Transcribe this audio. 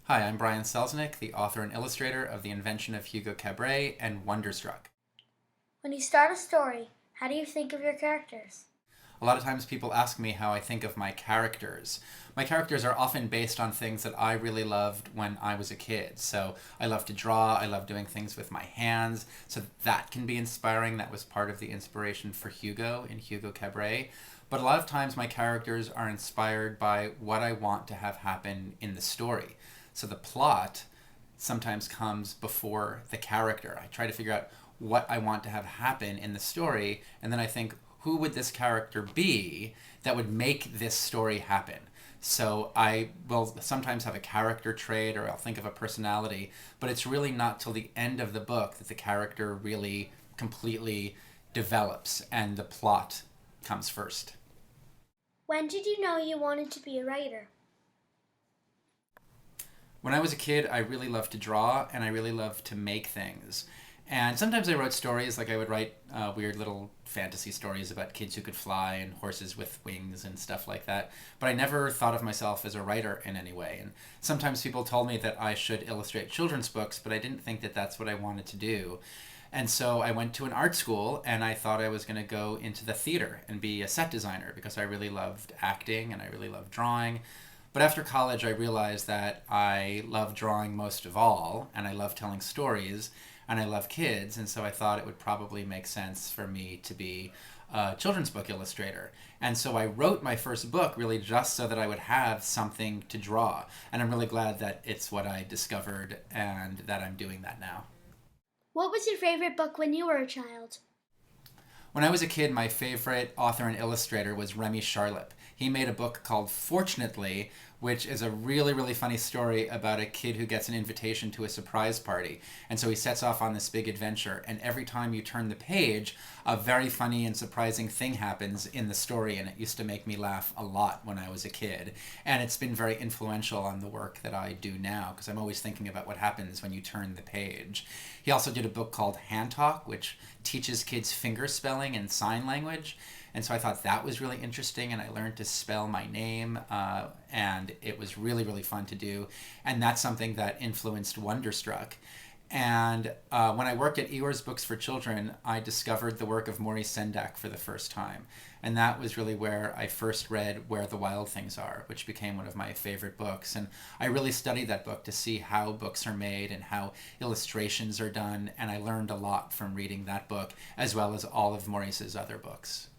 Hi, I'm Brian Selznick, the author and illustrator of The Invention of Hugo Cabret and Wonderstruck. When you start a story, how do you think of your characters? A lot of times people ask me how I think of my characters. My characters are often based on things that I really loved when I was a kid. So I love to draw, I love doing things with my hands, so that can be inspiring. That was part of the inspiration for Hugo in Hugo Cabret. But a lot of times my characters are inspired by what I want to have happen in the story. So the plot sometimes comes before the character. I try to figure out what I want to have happen in the story, and then I think, who would this character be that would make this story happen? So I will sometimes have a character trait or I'll think of a personality, but it's really not till the end of the book that the character really completely develops and the plot comes first. When did you know you wanted to be a writer? When I was a kid, I really loved to draw and I really loved to make things. And sometimes I wrote stories, like I would write weird little fantasy stories about kids who could fly and horses with wings and stuff like that. But I never thought of myself as a writer in any way. And sometimes people told me that I should illustrate children's books, but I didn't think that that's what I wanted to do. And so I went to an art school and I thought I was going to go into the theater and be a set designer because I really loved acting and I really loved drawing. But after college, I realized that I love drawing most of all, and I love telling stories, and I love kids, and so I thought it would probably make sense for me to be a children's book illustrator. And so I wrote my first book really just so that I would have something to draw. And I'm really glad that it's what I discovered and that I'm doing that now. What was your favorite book when you were a child? When I was a kid, my favorite author and illustrator was Remy Charlip. He made a book called Fortunately, which is a really, really funny story about a kid who gets an invitation to a surprise party. And so he sets off on this big adventure, and every time you turn the page, a very funny and surprising thing happens in the story, and it used to make me laugh a lot when I was a kid. And it's been very influential on the work that I do now, because I'm always thinking about what happens when you turn the page. He also did a book called Hand Talk, which teaches kids finger spelling and sign language. And so I thought that was really interesting, and I learned to spell my name, and it was really, really fun to do. And that's something that influenced Wonderstruck. And when I worked at Eeyores Books for Children, I discovered the work of Maurice Sendak for the first time. And that was really where I first read Where the Wild Things Are, which became one of my favorite books. And I really studied that book to see how books are made and how illustrations are done. And I learned a lot from reading that book, as well as all of Maurice's other books.